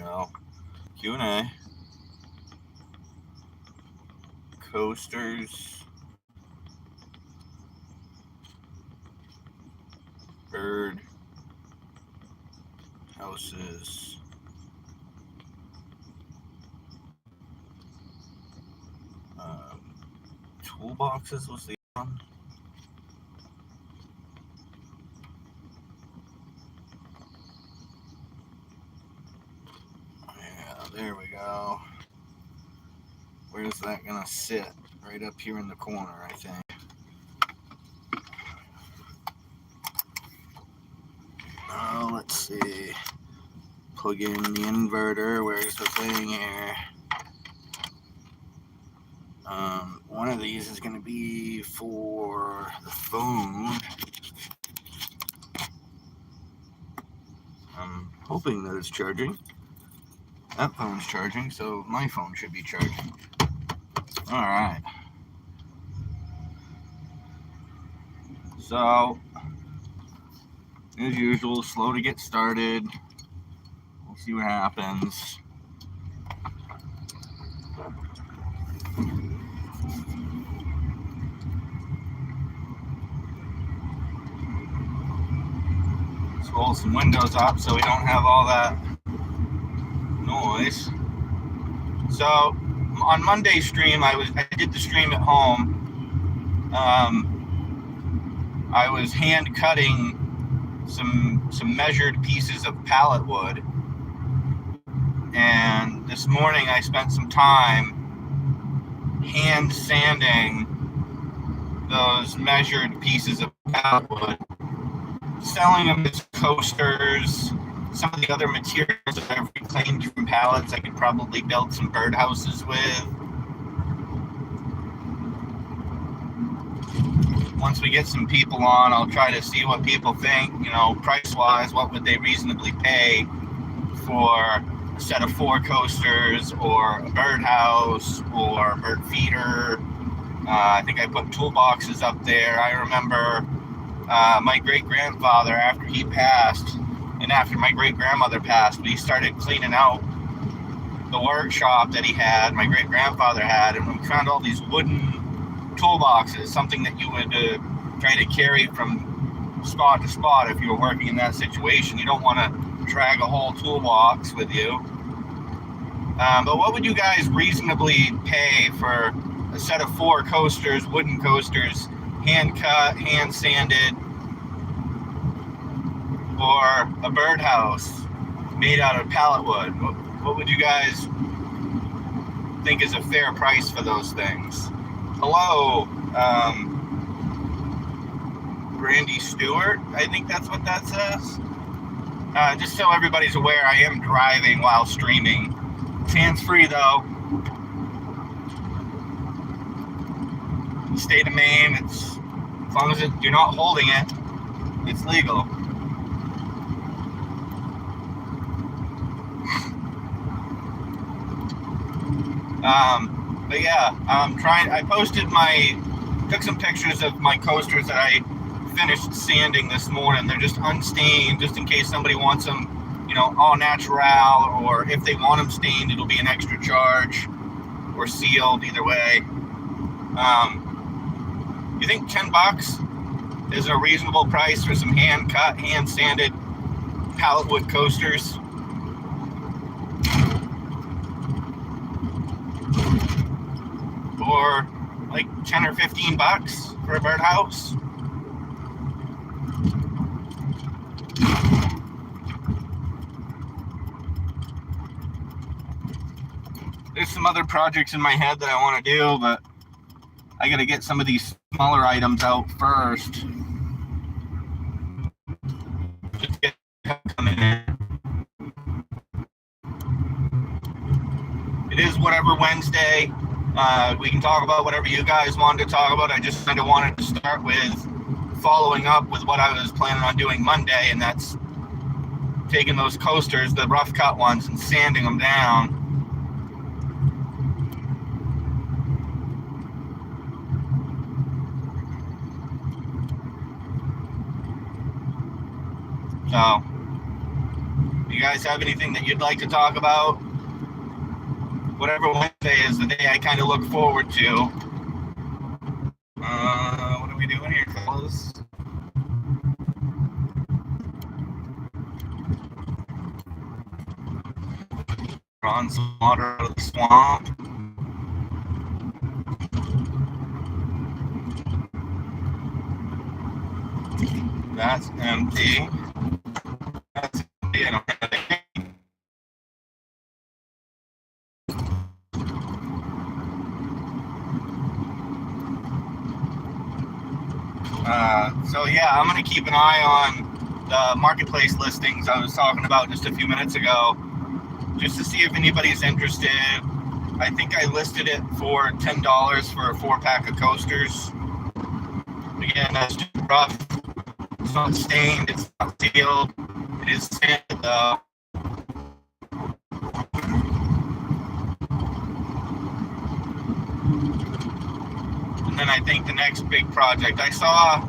go. Q&A. Coasters. Bird. Houses. Toolboxes was the one. Yeah, there we go. Where's that gonna sit? Right up here in the corner, I think. Oh, let's see. Plug in the inverter. Where's the thing here? One of these is going to be for the phone. I'm hoping that it's charging. That phone's charging, so my phone should be charging. Alright. So, as usual, slow to get started. We'll see what happens. Let's roll some windows up so we don't have all that noise. So, on Monday's stream, I did the stream at home. I was hand cutting some measured pieces of pallet wood, and this morning I spent some time hand sanding those measured pieces of pallet wood, selling them as coasters. Some of the other materials that I've reclaimed from pallets I could probably build some birdhouses with. Once we get some people on, I'll try to see what people think, price-wise, what would they reasonably pay for a set of 4 coasters or a birdhouse or a bird feeder. I think I put toolboxes up there. I remember my great-grandfather, after he passed, and after my great-grandmother passed, we started cleaning out the workshop that he had, my great-grandfather had, and we found all these wooden toolboxes, something that you would try to carry from spot to spot if you were working in that situation. You don't want to drag a whole toolbox with you. But what would you guys reasonably pay for a set of 4 coasters, wooden coasters, hand cut, hand sanded, or a birdhouse made out of pallet wood? What would you guys think is a fair price for those things? Hello, Brandy Stewart, I think that's what that says. Just so everybody's aware, I am driving while streaming. It's hands-free though. State of Maine, as long as you're not holding it, it's legal. But yeah, I took some pictures of my coasters that I finished sanding this morning. They're just unstained, just in case somebody wants them, all natural, or if they want them stained, it'll be an extra charge, or sealed, either way. You think $10 is a reasonable price for some hand-cut, hand-sanded pallet wood coasters? Or like 10 or 15 bucks for a birdhouse? There's some other projects in my head that I want to do, but I got to get some of these smaller items out first. Just get coming in. It is Whatever Wednesday. We can talk about whatever you guys wanted to talk about. I just kind of wanted to start with following up with what I was planning on doing Monday, and that's taking those coasters, the rough cut ones, and sanding them down. So, You guys have anything that you'd like to talk about? Whatever Wednesday is the day I kind of look forward to. What are we doing here, fellas? Drawn some water out of the swamp. That's empty. That's empty. I don't have anything. So yeah, I'm gonna keep an eye on the marketplace listings I was talking about just a few minutes ago, just to see if anybody's interested. I think I listed it for $10 for a 4-pack of coasters. Again, that's just rough. It's not stained. It's not sealed. It is sanded though. And then I think the next big project I saw,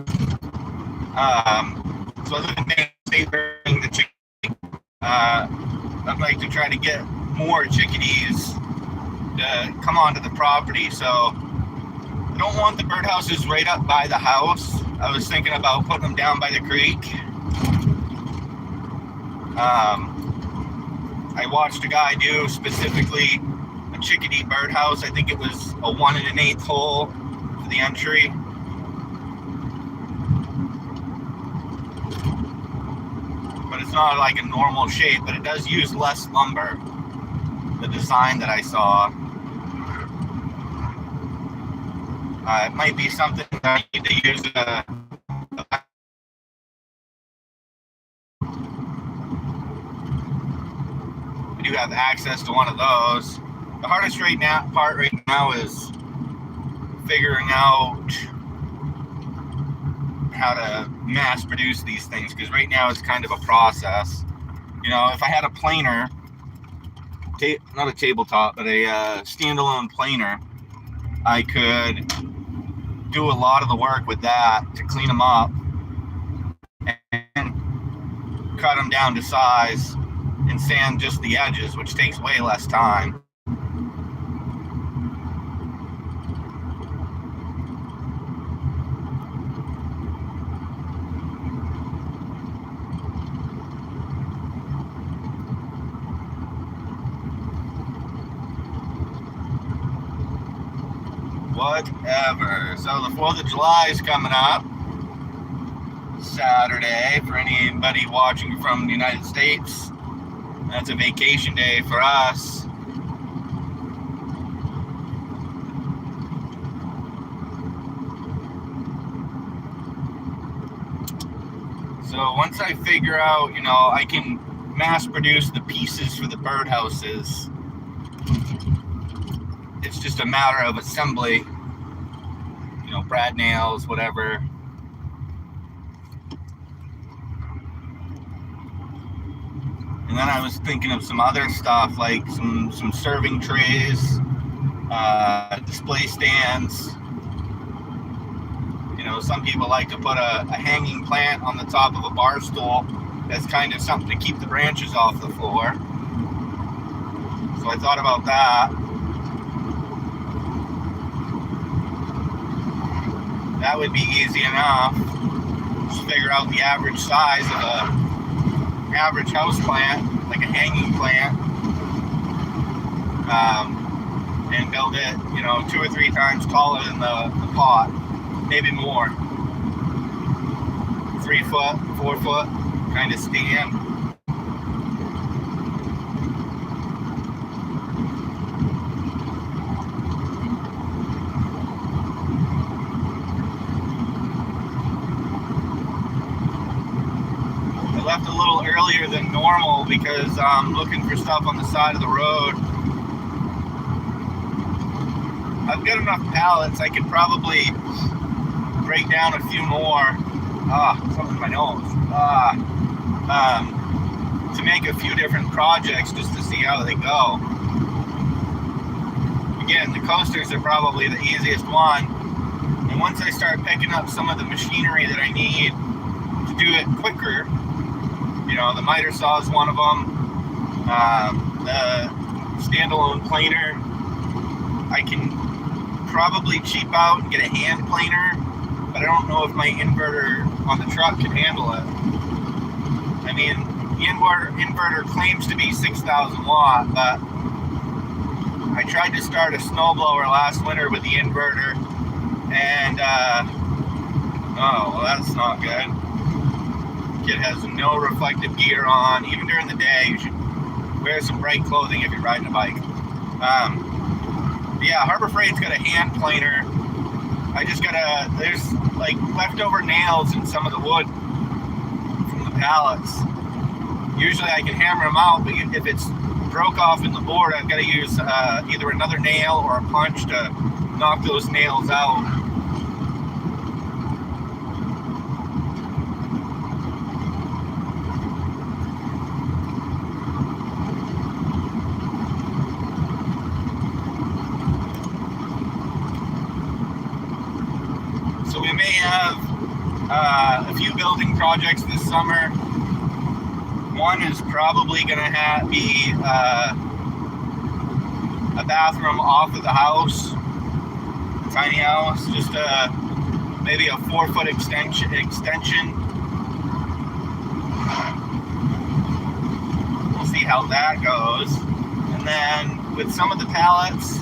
so other than favoring the chicken, I'd like to try to get more chickadees to come onto the property. So I don't want the birdhouses right up by the house. I was thinking about putting them down by the creek. I watched a guy do specifically a chickadee birdhouse. I think it was a 1 1/8 hole for the entry. But it's not like a normal shape, but it does use less lumber. The design that I saw. It might be something that I need to use we do have access to one of those. The hardest part right now is figuring out how to mass produce these things, because right now it's kind of a process. You know, if I had a planer, not a tabletop, but a standalone planer, I could do a lot of the work with that to clean them up and cut them down to size and sand just the edges, which takes way less time. Whatever. So the 4th of July is coming up Saturday for anybody watching from the United States. That's a vacation day for us. So once I figure out, you know, I can mass produce the pieces for the birdhouses. It's just a matter of assembly, you know, brad nails, whatever. And then I was thinking of some other stuff, like some serving trays, display stands. You know, some people like to put a hanging plant on the top of a bar stool. That's kind of something to keep the branches off the floor. So I thought about that. That would be easy enough. Just figure out the average size of a average house plant, like a hanging plant, and build it, you know, 2 or 3 times taller than the pot, maybe more. 3 foot, 4 foot kind of stand. Left a little earlier than normal because I'm looking for stuff on the side of the road. I've got enough pallets. I could probably break down a few more. Something in my nose. To make a few different projects just to see how they go. Again, the coasters are probably the easiest one. And once I start picking up some of the machinery that I need to do it quicker, you know, the miter saw is one of them. The standalone planer, I can probably cheap out and get a hand planer, but I don't know if my inverter on the truck can handle it. I mean, the inverter claims to be 6,000 watt, but I tried to start a snowblower last winter with the inverter, and oh, well, that's not good. Kid has no reflective gear on. Even during the day, you should wear some bright clothing if you're riding a bike. Yeah, Harbor Freight's got a hand planer. I just gotta, there's like leftover nails in some of the wood from the pallets. Usually I can hammer them out, but if it's broke off in the board, I've got to use either another nail or a punch to knock those nails out. So we may have a few building projects this summer. One is probably going to be a bathroom off of the house, a tiny house, just maybe a 4-foot extension. We'll see how that goes. And then with some of the pallets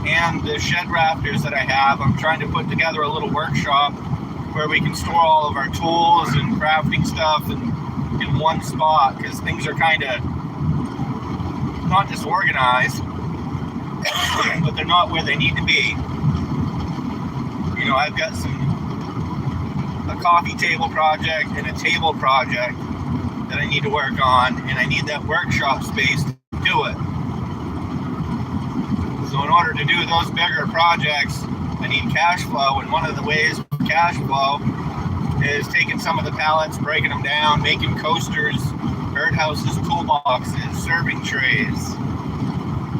and the shed rafters that I have, I'm trying to put together a little workshop where we can store all of our tools and crafting stuff and in one spot, because things are kind of not disorganized, but they're not where they need to be. You know, I've got a coffee table project and a table project that I need to work on, and I need that workshop space to do it. So in order to do those bigger projects, I need cash flow, and one of the ways for cash flow is taking some of the pallets, breaking them down, making coasters, birdhouses, toolboxes, serving trays.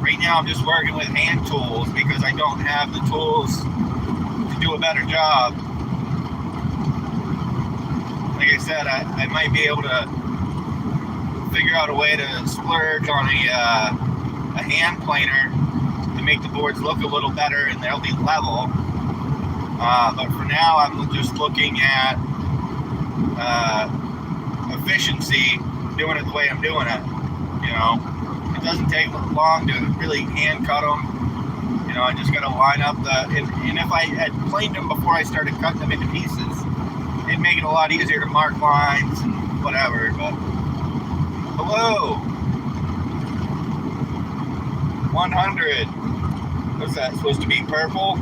Right now I'm just working with hand tools because I don't have the tools to do a better job. Like I said, I might be able to figure out a way to splurge on a hand planer to make the boards look a little better and they'll be level. But for now, I'm just looking at efficiency, doing it the way I'm doing it. You know, it doesn't take long to really hand cut them. You know, I just got to line up and if I had planed them before I started cutting them into pieces, it'd make it a lot easier to mark lines and whatever. But hello, 100. What's that supposed to be? Purple?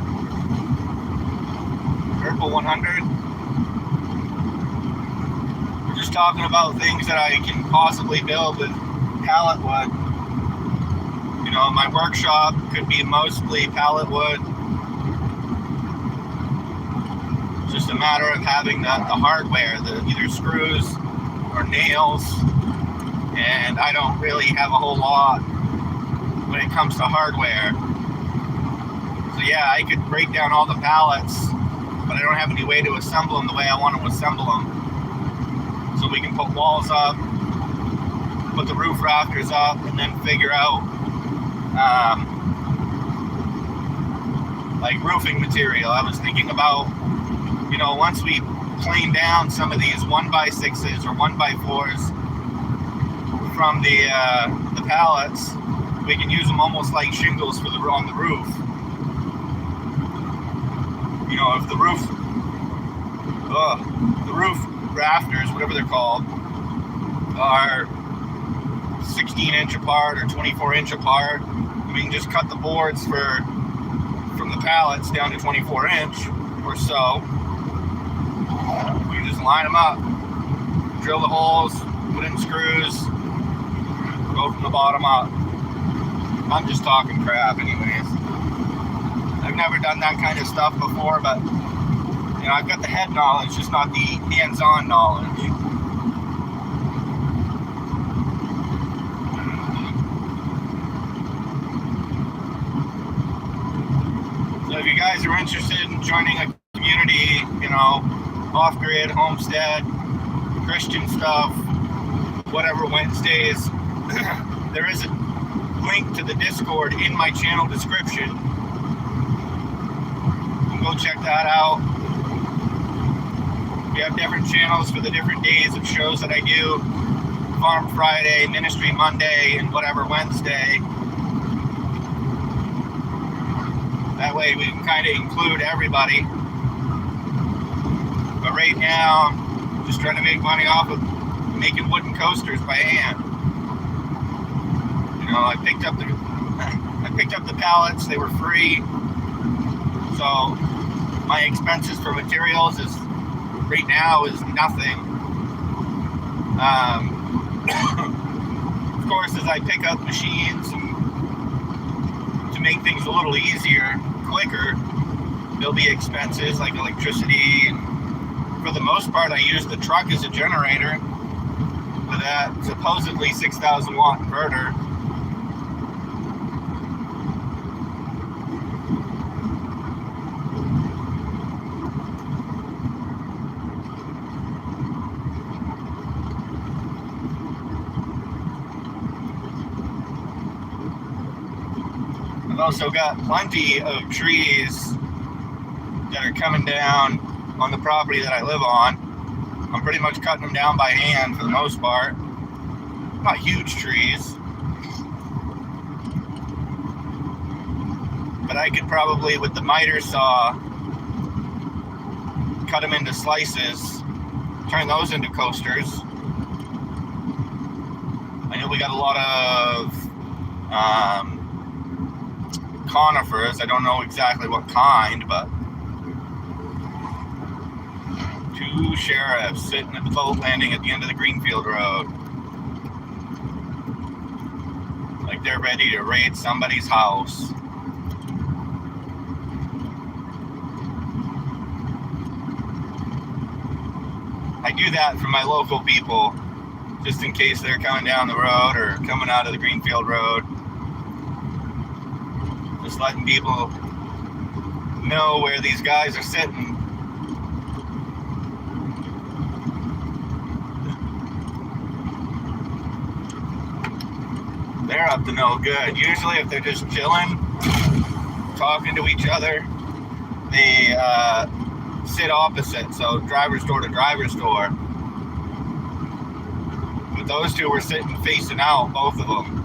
Purple 100. We're just talking about things that I can possibly build with pallet wood. You know, my workshop could be mostly pallet wood. It's just a matter of having the hardware, either screws or nails. And I don't really have a whole lot when it comes to hardware. So yeah, I could break down all the pallets, but I don't have any way to assemble them the way I want to assemble them. So we can put walls up, put the roof rafters up, and then figure out like roofing material. I was thinking about, you know, once we plane down some of these 1x6s or 1x4s from the pallets, we can use them almost like shingles for on the roof. You know, if the roof rafters, whatever they're called, are 16-inch apart or 24-inch apart, we can just cut the boards from the pallets down to 24-inch or so. We can just line them up, drill the holes, put in screws, go from the bottom up. I'm just talking crap anyways. I've never done that kind of stuff before, but you know, I've got the head knowledge, just not the hands-on knowledge. So if you guys are interested in joining a community, you know, off-grid, homestead, Christian stuff, whatever Wednesdays, there is a link to the Discord in my channel description. You can go check that out. We have different channels for the different days of shows that I do. Farm Friday, Ministry Monday, and whatever Wednesday. That way we can kind of include everybody. But right now, I'm just trying to make money off of making wooden coasters by hand. You know, I picked up the pallets. They were free. So my expenses for materials is right now is nothing. Of course, as I pick up machines and to make things a little easier, quicker, there'll be expenses like electricity. And for the most part, I use the truck as a generator with that supposedly 6,000 watt inverter. I've also got plenty of trees that are coming down on the property that I live on. I'm pretty much cutting them down by hand for the most part. Not huge trees. But I could probably, with the miter saw, cut them into slices, turn those into coasters. I know we got a lot of conifers. I don't know exactly what kind, but two sheriffs sitting at the boat landing at the end of the Greenfield Road. Like they're ready to raid somebody's house. I do that for my local people, just in case they're coming down the road or coming out of the Greenfield Road. Just letting people know where these guys are sitting. They're up to no good. Usually if they're just chilling, talking to each other, they sit opposite, so driver's door to driver's door. But those two were sitting facing out, both of them.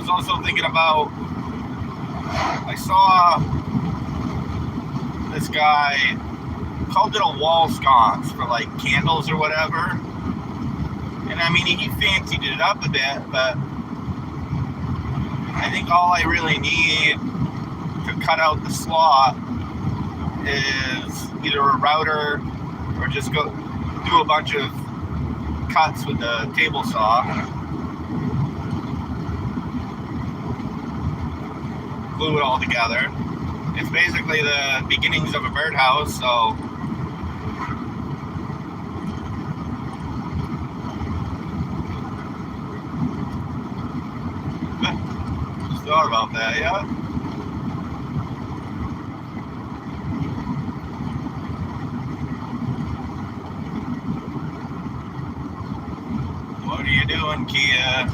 Also thinking about, I saw this guy called it a wall sconce for like candles or whatever, and I mean he fancied it up a bit, but I think all I really need to cut out the slot is either a router or just go do a bunch of cuts with the table saw. Glue it all together. It's basically the beginnings of a birdhouse, so just thought about that, yeah. What are you doing, Kia?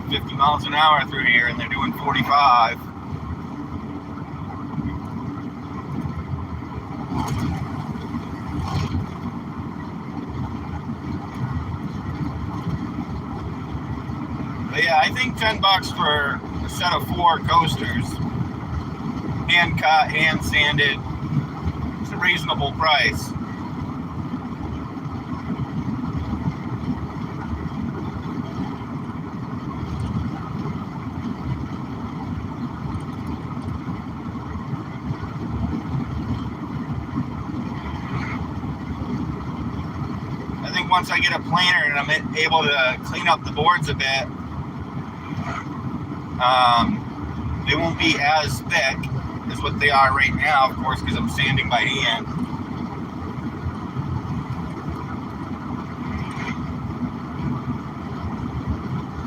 50 miles an hour through here and they're doing 45. But yeah, I think $10 for a set of 4 coasters, hand cut, hand sanded, it's a reasonable price. Once I get a planer and I'm able to clean up the boards a bit, They won't be as thick as what they are right now, of course, because I'm sanding by hand.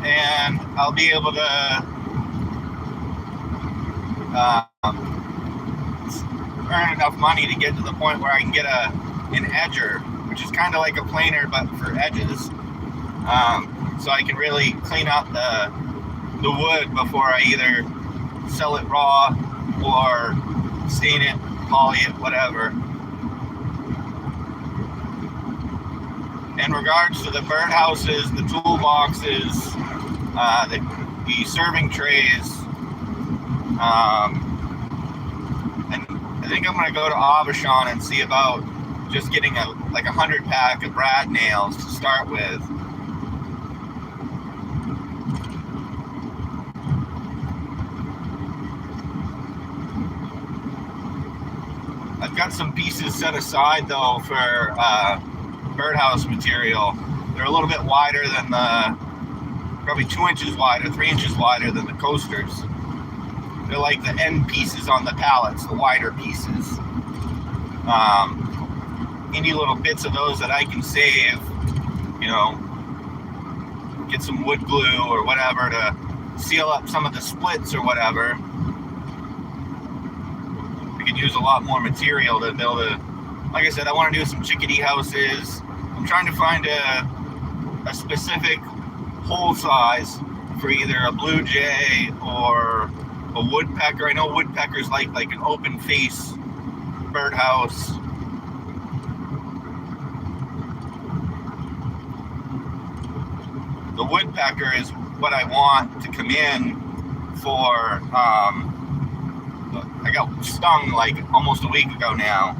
And I'll be able to earn enough money to get to the point where I can get an edger, which is kind of like a planer but for edges, so I can really clean out the wood before I either sell it raw or stain it, poly it, whatever. In regards to the birdhouses, the toolboxes, the serving trays, and I think I'm going to go to Avashon and see about just getting like 100 pack of brad nails to start with. I've got some pieces set aside though for birdhouse material. They're a little bit wider than probably 2 inches wider, 3 inches wider than the coasters. They're like the end pieces on the pallets, the wider pieces. Any little bits of those that I can save, get some wood glue or whatever to seal up some of the splits or whatever. We could use a lot more material to build like I said, I want to do some chickadee houses. I'm trying to find a specific hole size for either a blue jay or a woodpecker. I know woodpeckers like an open face birdhouse. The woodpecker is what I want to come in for. I got stung like almost a week ago now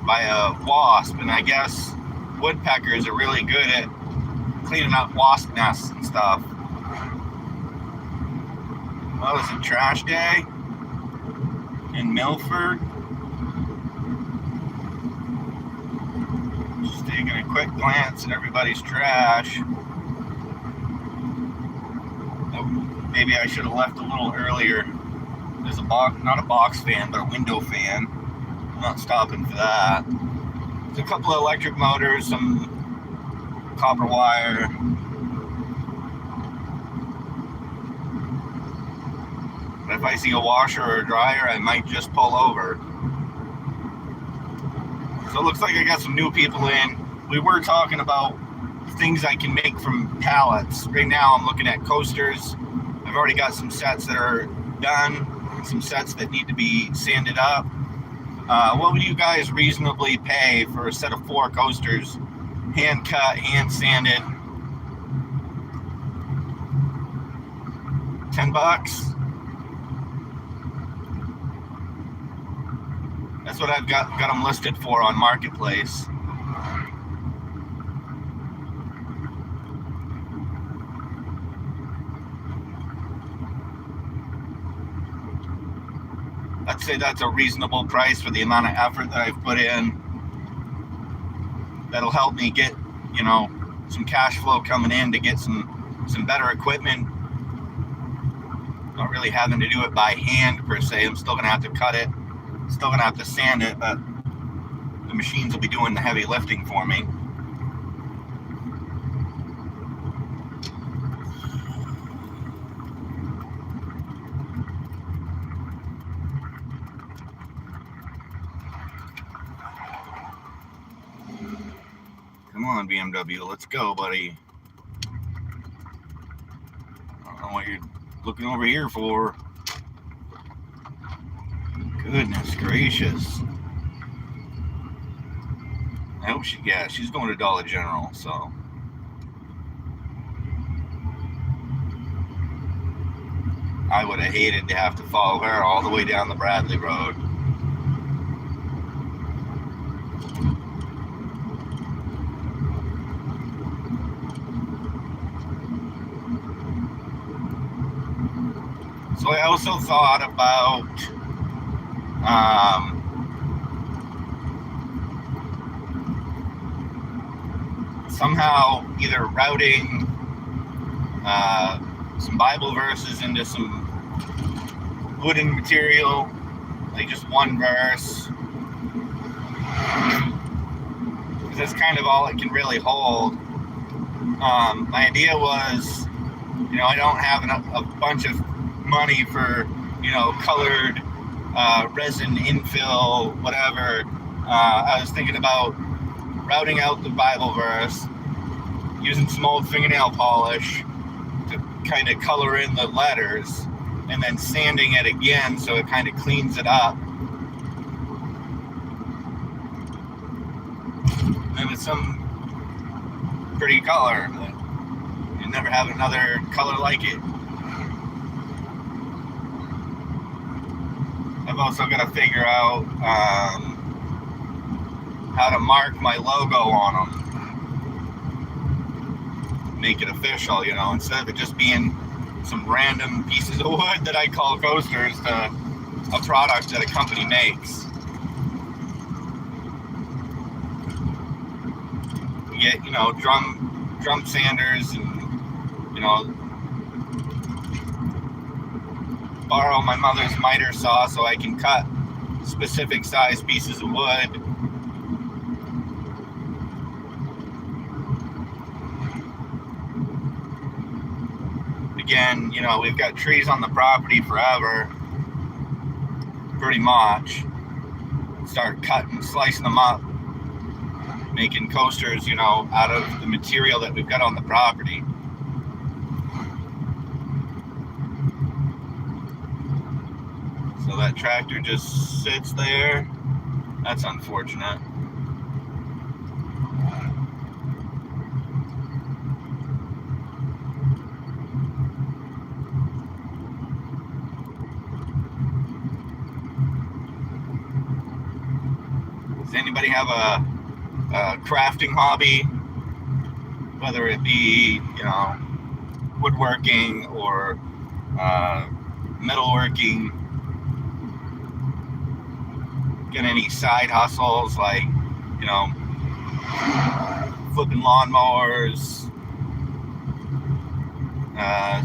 by a wasp, and I guess woodpeckers are really good at cleaning up wasp nests and stuff. Well, it's a trash day in Milford. Just taking a quick glance at everybody's trash. Oh, maybe I should have left a little earlier. There's not a box fan, but a window fan. I'm not stopping for that. There's a couple of electric motors, some copper wire. But if I see a washer or a dryer, I might just pull over. So it looks like I got some new people in. We were talking about things I can make from pallets. Right now I'm looking at coasters. I've already got some sets that are done, some sets that need to be sanded up. What would you guys reasonably pay for a set of 4 coasters, hand cut, hand sanded? $10? That's what I've got them listed for on Marketplace. I'd say that's a reasonable price for the amount of effort that I've put in. That'll help me get, some cash flow coming in to get some better equipment. Not really having to do it by hand per se. I'm still gonna have to cut it, still gonna have to sand it, but the machines will be doing the heavy lifting for me. Come on, BMW, let's go, buddy. I don't know what you're looking over here for. Goodness gracious. I hope she's going to Dollar General, so. I would have hated to have to follow her all the way down the Bradley Road. So I also thought about somehow either routing some Bible verses into some wooden material, like just one verse. That's kind of all it can really hold. My idea was, I don't have a bunch of money for, colored resin infill, whatever. I was thinking about routing out the Bible verse, using some old fingernail polish to kind of color in the letters, and then sanding it again so it kind of cleans it up. And it's some pretty color. You never have another color like it. I've also got to figure out how to mark my logo on them. Make it official, instead of it just being some random pieces of wood that I call coasters to a product that a company makes. Get, drum sanders and, borrow my mother's miter saw so I can cut specific size pieces of wood. Again, we've got trees on the property forever, pretty much. Start cutting, slicing them up, making coasters, out of the material that we've got on the property. So that tractor just sits there. That's unfortunate. Does anybody have a crafting hobby, whether it be woodworking or metalworking? Get any side hustles like flipping lawnmowers?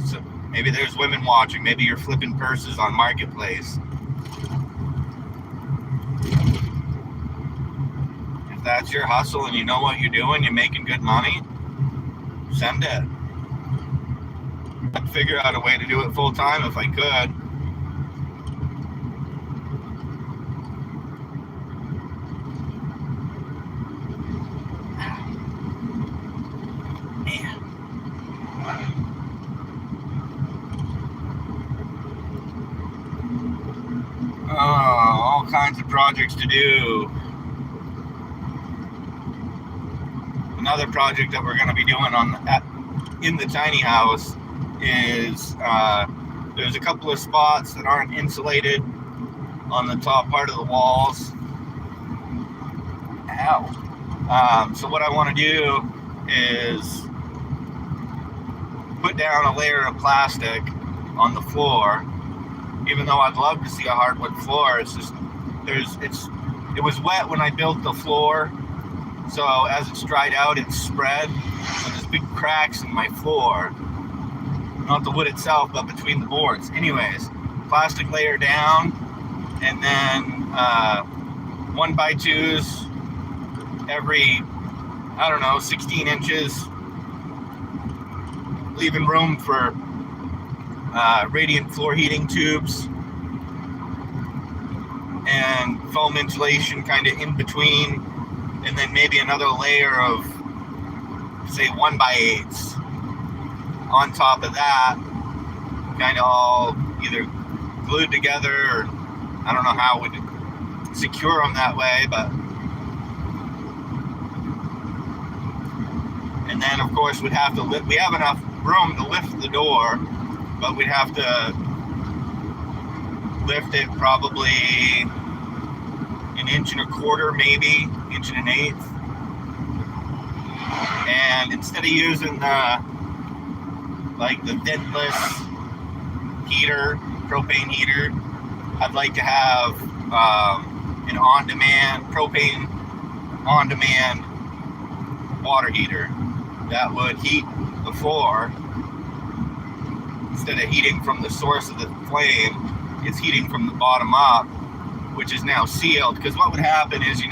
So maybe there's women watching. Maybe you're flipping purses on Marketplace. That's your hustle and you know what you're doing, you're making good money, send it. I'd figure out a way to do it full time if I could. Man. All kinds of projects to do. Another project that we're going to be doing in the tiny house is there's a couple of spots that aren't insulated on the top part of the walls. Ow. So what I want to do is put down a layer of plastic on the floor. Even though I'd love to see a hardwood floor, it was wet when I built the floor. So as it's dried out, it's spread. So there's big cracks in my floor. Not the wood itself, but between the boards. Anyways, plastic layer down, and then 1x2s every, 16 inches. Leaving room for radiant floor heating tubes. And foam insulation kind of in between. And then maybe another layer of, say, 1x8s on top of that, kind of all either glued together, or I don't know how we'd secure them that way, but. And then, of course, we'd have to lift, we have enough room to lift the door, but we'd have to lift it probably 1.25 inches, maybe 1.1 inches. And instead of using the ventless heater, propane heater, I'd like to have an on-demand, propane on-demand water heater that would heat the floor instead of heating from the source of the flame it's heating from the bottom up, which is now sealed. Because what would happen is, you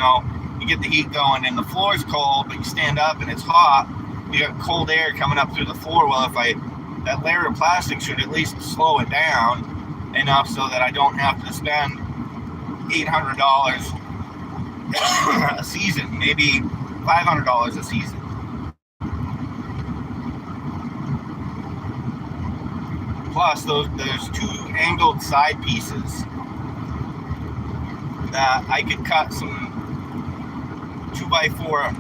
get the heat going and the floor's cold, but you stand up and it's hot. You got cold air coming up through the floor. Well, that layer of plastic should at least slow it down enough so that I don't have to spend $800 a season, maybe $500 a season. Plus, there's two angled side pieces that I could cut some 2x4,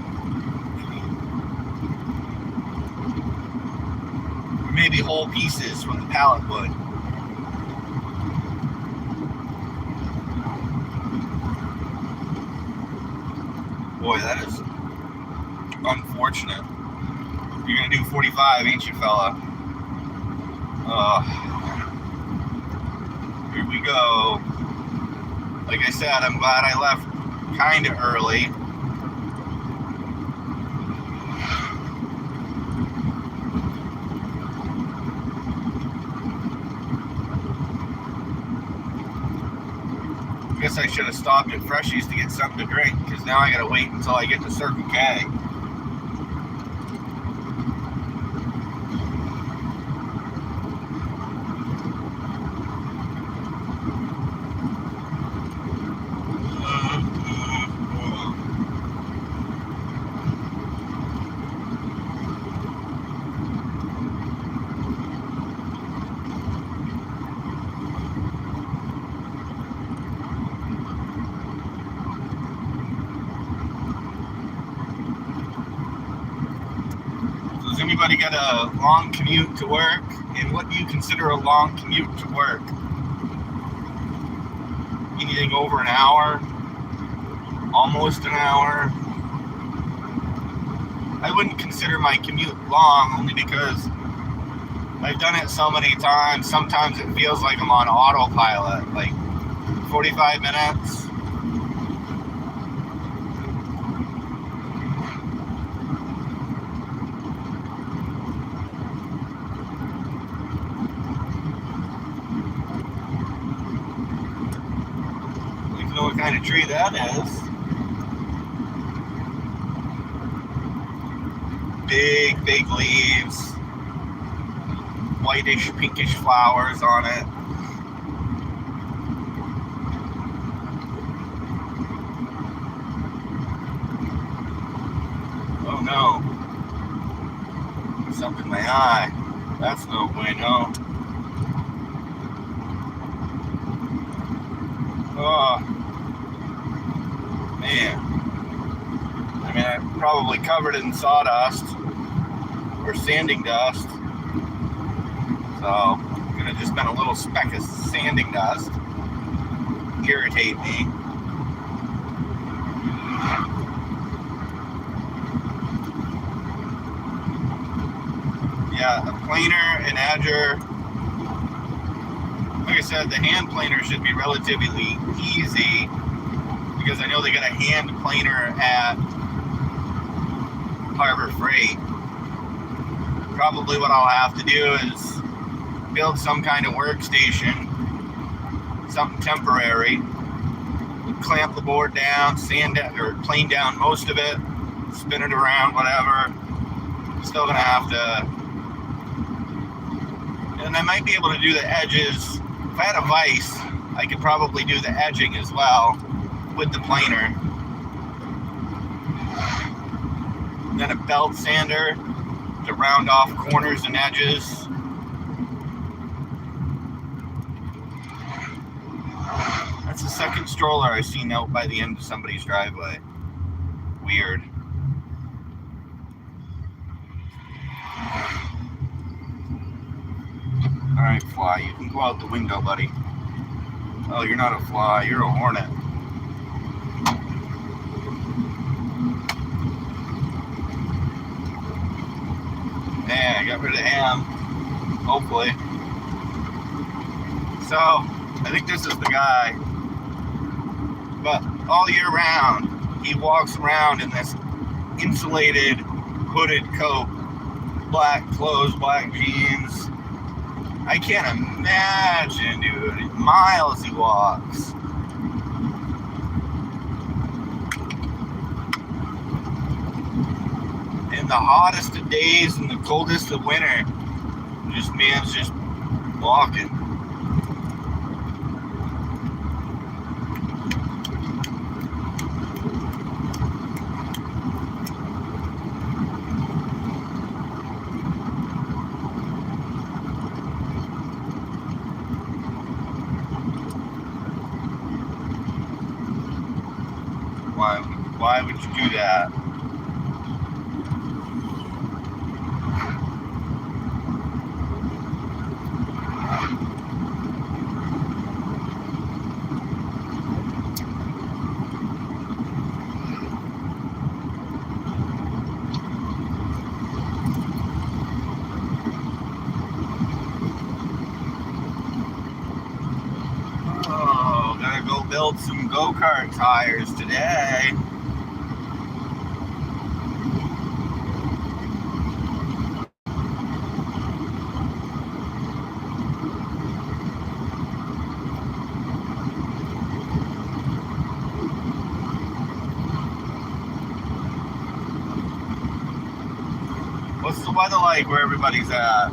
or maybe whole pieces from the pallet wood. Boy, that is unfortunate. You're gonna do 45, ain't you, fella? Here we go. Like I said, I'm glad I left kind of early. I guess I should have stopped at Freshies to get something to drink, because now I gotta wait until I get to Circle K. Does anybody got a long commute to work? And what do you consider a long commute to work? Anything over an hour? Almost an hour? I wouldn't consider my commute long, only because I've done it so many times. Sometimes it feels like I'm on autopilot, like 45 minutes. What kind of tree that is. Big leaves, whitish, pinkish flowers on it. Oh no, something in my eye. That's no bueno. Oh. Man, I mean, I'm probably covered in sawdust or sanding dust, so I'm gonna just spend a little speck of sanding dust irritate me. Yeah, a planer, an edger. Like I said, the hand planer should be relatively easy, because I know they got a hand planer at Harbor Freight. Probably what I'll have to do is build some kind of workstation, something temporary, clamp the board down, sand it, or plane down most of it, spin it around, whatever. Still gonna have to, and I might be able to do the edges. If I had a vise, I could probably do the edging as well with the planer. And then a belt sander to round off corners and edges. That's the second stroller I've seen out by the end of somebody's driveway. Weird. Alright, fly, you can go out the window, buddy. Oh, you're not a fly, you're a hornet. Yeah, I got rid of him, hopefully. So, I think this is the guy. But all year round, he walks around in this insulated, hooded coat, black clothes, black jeans, I can't imagine, dude. Miles he walks. In the hottest of days and the coldest of winter, this man's just walking. Why would you do that? Oh, gotta go build some go-kart tires today. What's the weather like where everybody's at?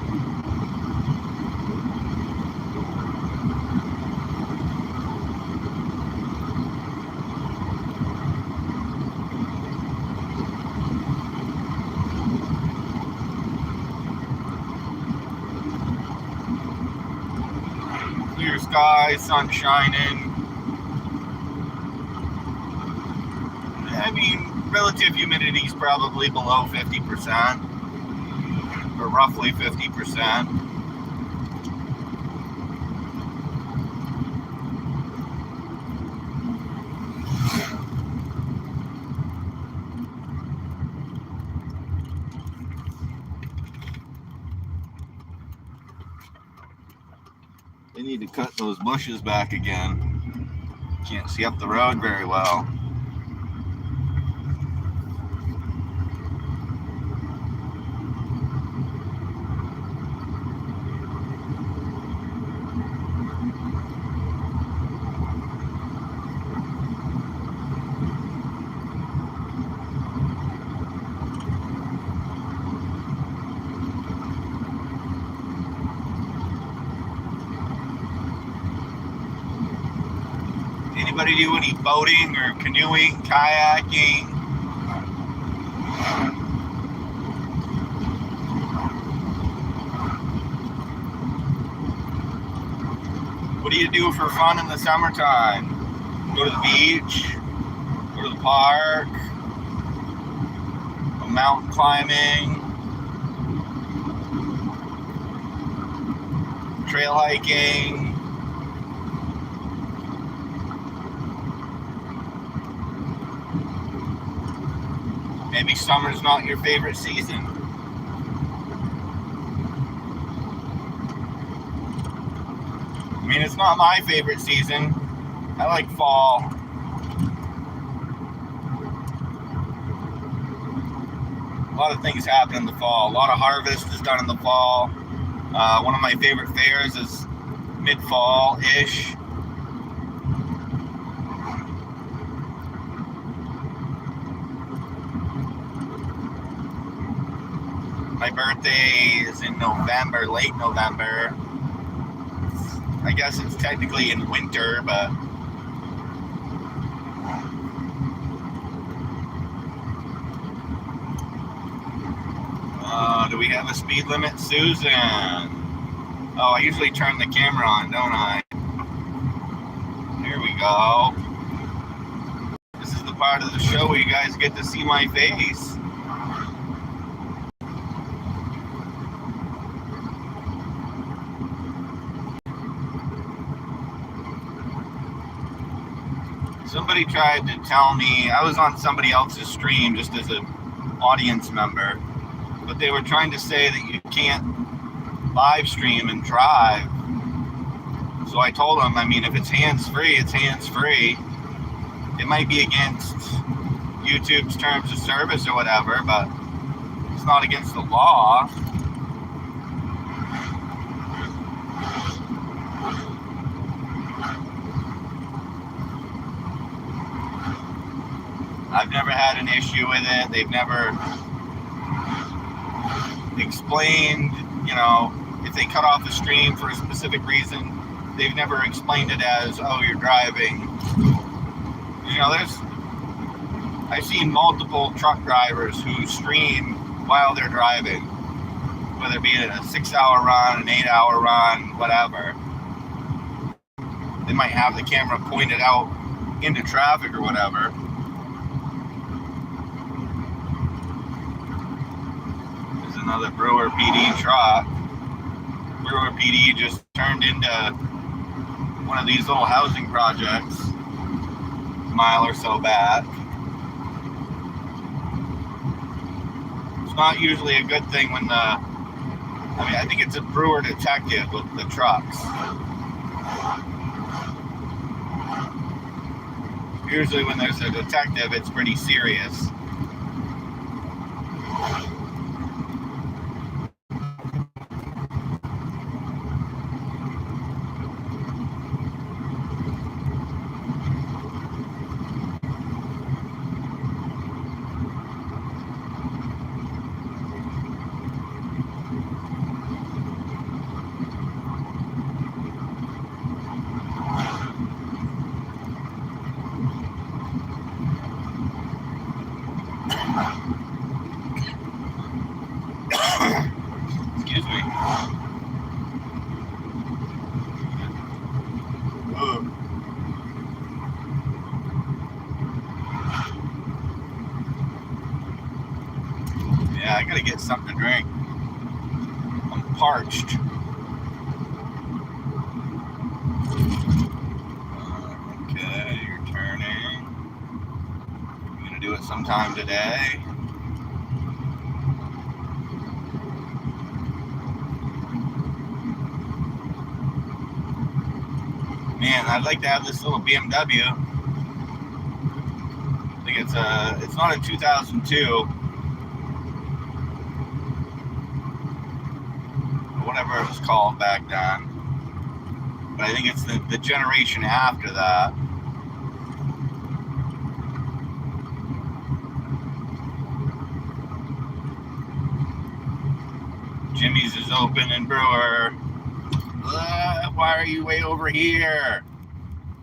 Clear sky, sun shining. I mean, relative humidity is probably below 50%, or roughly 50%. They need to cut those bushes back again. Can't see up the road very well. Anybody do any boating or canoeing, kayaking? What do you do for fun in the summertime? Go to the beach, go to the park, go mountain climbing, trail hiking. Maybe summer's not your favorite season. I mean, it's not my favorite season. I like fall. A lot of things happen in the fall. A lot of harvest is done in the fall. One of my favorite fairs is mid-fall-ish. My birthday is in November, late November. I guess it's technically in winter, but do we have a speed limit, Susan? Oh, I usually turn the camera on, don't I? Here we go. This is the part of the show where you guys get to see my face. Somebody tried to tell me, I was on somebody else's stream just as an audience member, but they were trying to say that you can't live stream and drive. So I told them, I mean, if it's hands-free, it's hands-free. It might be against YouTube's terms of service or whatever, but it's not against the law. I've never had an issue with it. They've never explained, if they cut off the stream for a specific reason, they've never explained it as, oh, you're driving. I've seen multiple truck drivers who stream while they're driving, whether it be a 6-hour run, an 8-hour run, whatever. They might have the camera pointed out into traffic or whatever. There's another Brewer PD truck. Brewer PD just turned into one of these little housing projects a mile or so back. It's not usually a good thing when I think it's a Brewer detective with the trucks. Usually when there's a detective, it's pretty serious. Excuse me. Yeah, I gotta get something to drink. I'm parched. Okay, you're turning. I'm gonna do it sometime today. Man, I'd like to have this little BMW. I think it's not a 2002, whatever it was called back then. But I think it's the generation after that. Jimmy's is open in Brewer. Why are you way over here?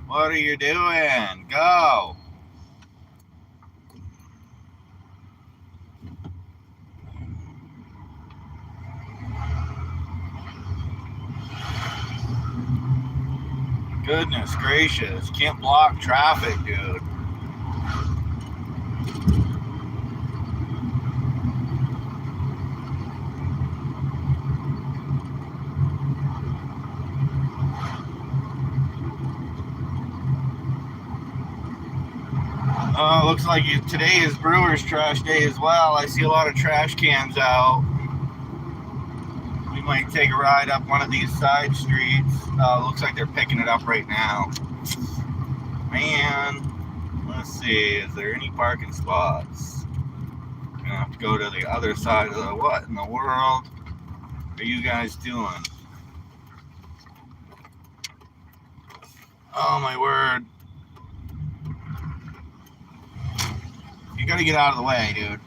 What are you doing? Go. Goodness gracious. Can't block traffic, dude. Looks like today is Brewer's trash day as well. I see a lot of trash cans out. We might take a ride up one of these side streets. Looks like they're picking it up right now. Man, let's see. Is there any parking spots? I'm gonna have to go to the other side of the. What in the world are you guys doing? Oh my word. You gotta get out of the way, dude.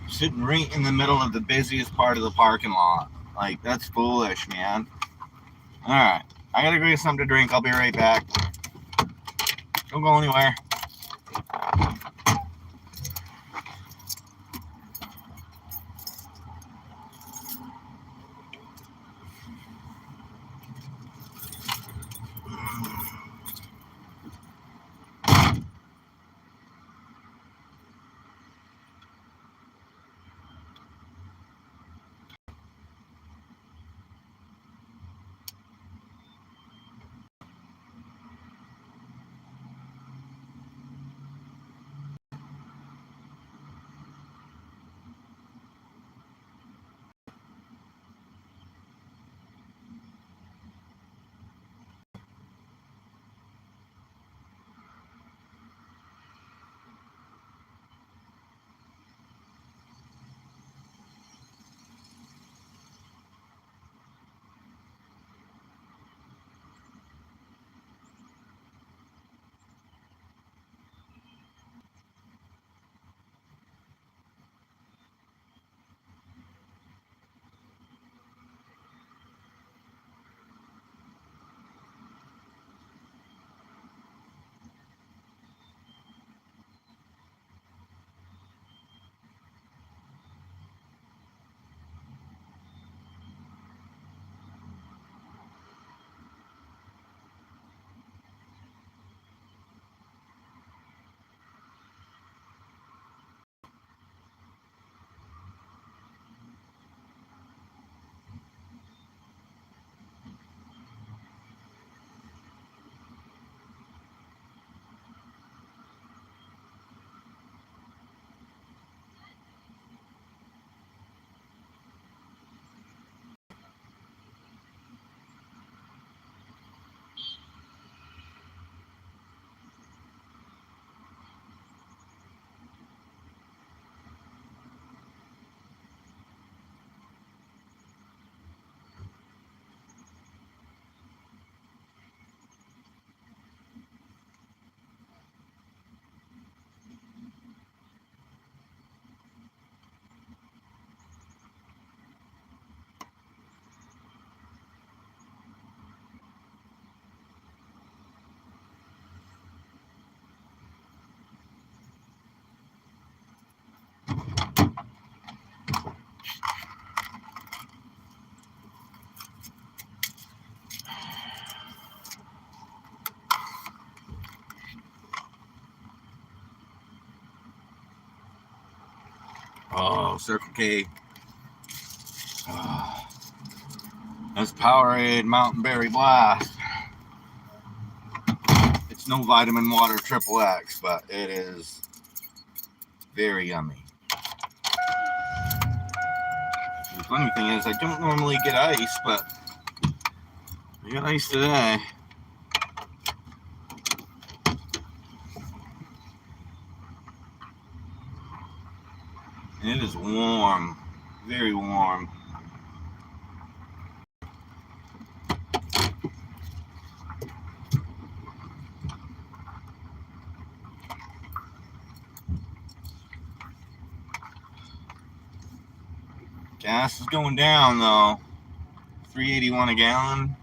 Sitting right in the middle of the busiest part of the parking lot. Like, that's foolish, man. Alright. I gotta go get something to drink. I'll be right back. Don't go anywhere. Oh, Circle K. That's Powerade Mountain Berry Blast. It's no vitamin water triple X, but it is very yummy. The funny thing is, I don't normally get ice, but I got ice today. And it is warm, very warm. Gas is going down though. $3.81 a gallon.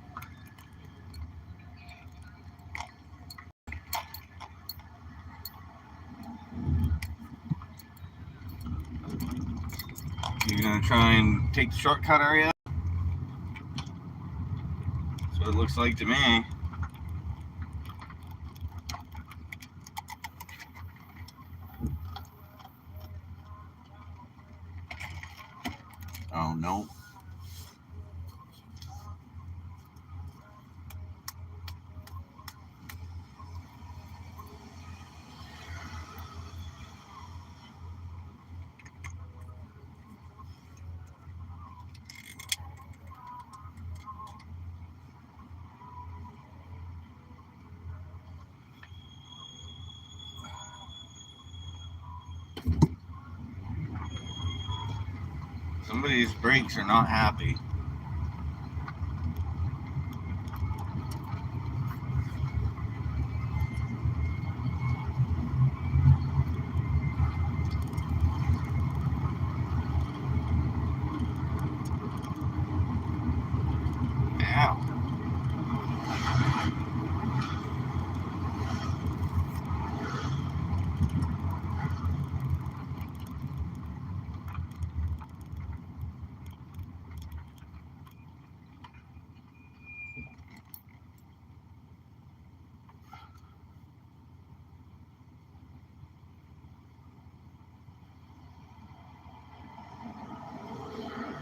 You're gonna try and take the shortcut area? That's what it looks like to me. Oh no. Somebody's brakes are not happy. Ow.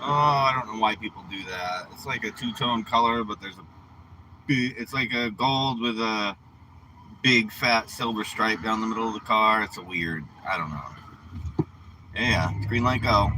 Oh, I don't know why people do that. It's like a two-tone color, but there's it's like a gold with a big fat silver stripe down the middle of the car. It's a weird, I don't know. Yeah, green light go.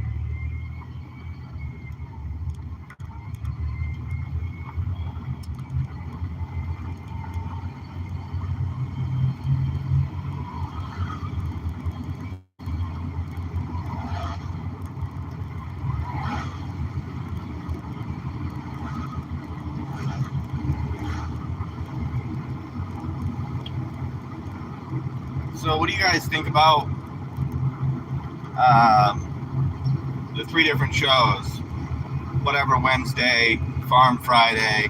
So what do you guys think about the three different shows? Whatever Wednesday, Farm Friday,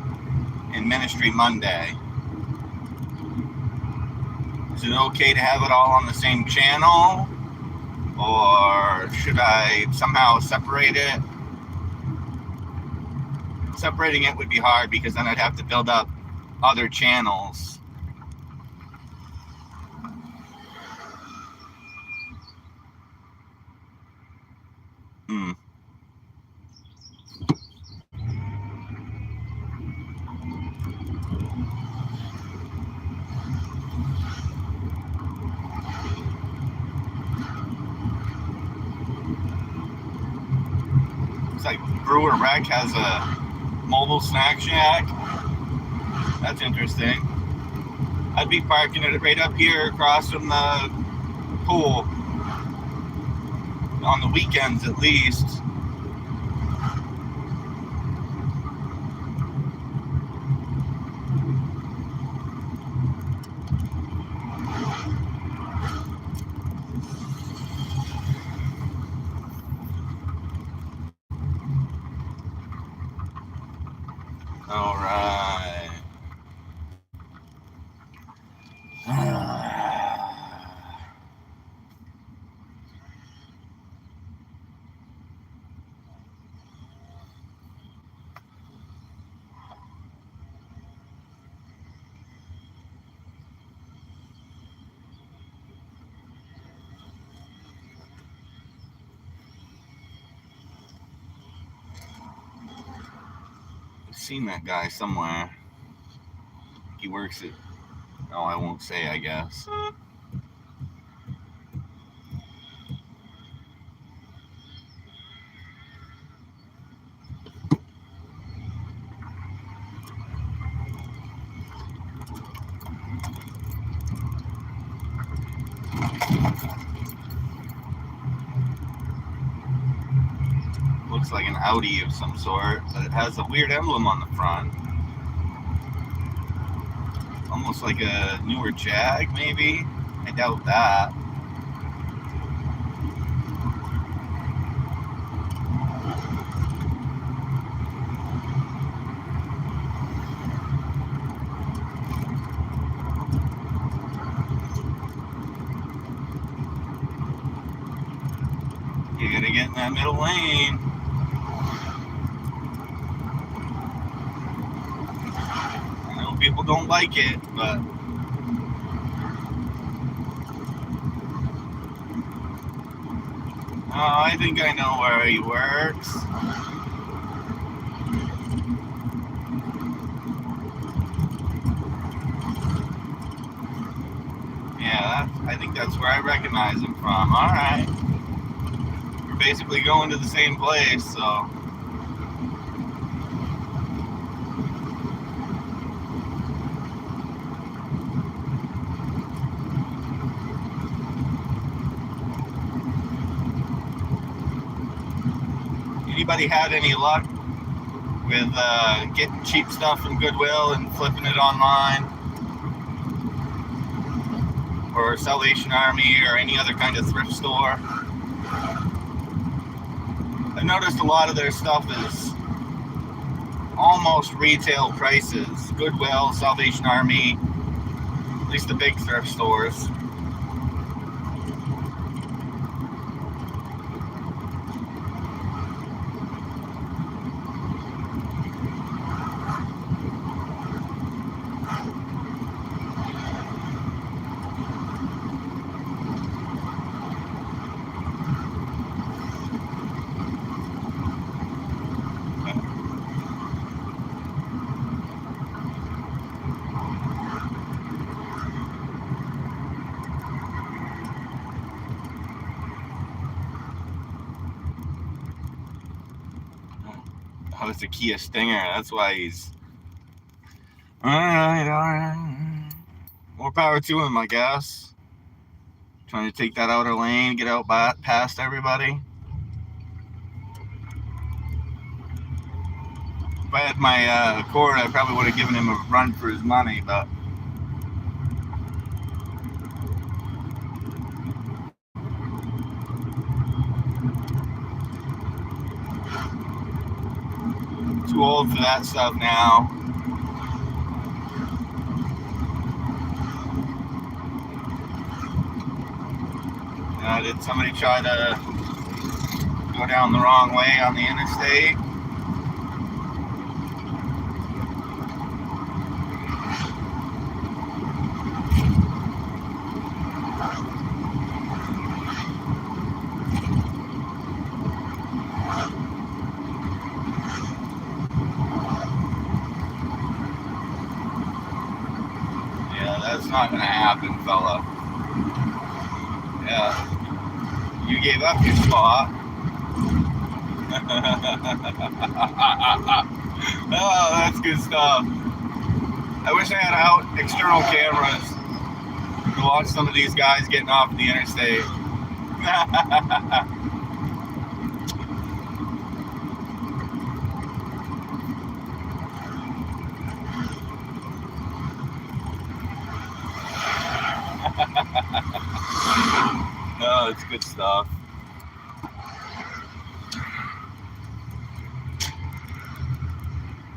and Ministry Monday. Is it okay to have it all on the same channel? Or should I somehow separate it? Separating it would be hard because then I'd have to build up other channels. Looks like Brewer Rec has a mobile snack shack. That's interesting. I'd be parking it right up here across from the pool. On the weekends at least. All right. seen that guy somewhere. He works at... Oh, I won't say, I guess. Looks like an Audi of some sort, but it has a weird emblem on the front. Almost like a newer Jag, maybe? I doubt that. You gotta get in that middle lane. I know people don't like it, but I think I know where he works. Yeah, I think that's where I recognize him from. All right. We're basically going to the same place, so... Anybody had any luck with getting cheap stuff from Goodwill and flipping it online? Or Salvation Army or any other kind of thrift store? I've noticed a lot of their stuff is almost retail prices. Goodwill, Salvation Army, at least the big thrift stores. Oh, it's a Kia Stinger. That's why he's... Alright. More power to him, I guess. Trying to take that outer lane, get out past everybody. If I had my Accord, I probably would have given him a run for his money, but... Too old for that stuff now. Did somebody try to go down the wrong way on the interstate? That's not gonna happen, fella. Yeah. You gave up your spot. Oh, that's good stuff. I wish I had out external cameras to watch some of these guys getting off the interstate. No, it's good stuff.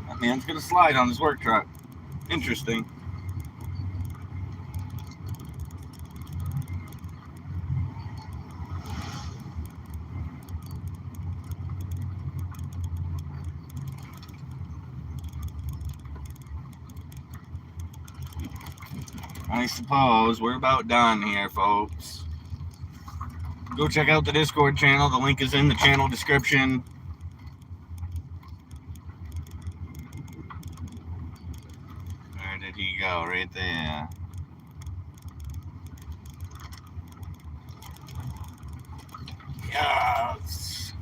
That man's gonna slide on his work truck. Interesting. I suppose we're about done here, folks. Go check out the Discord channel. The link is in the channel description. go, right there. Yes.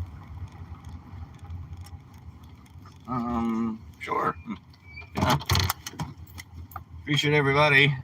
Sure. Yeah. Appreciate everybody.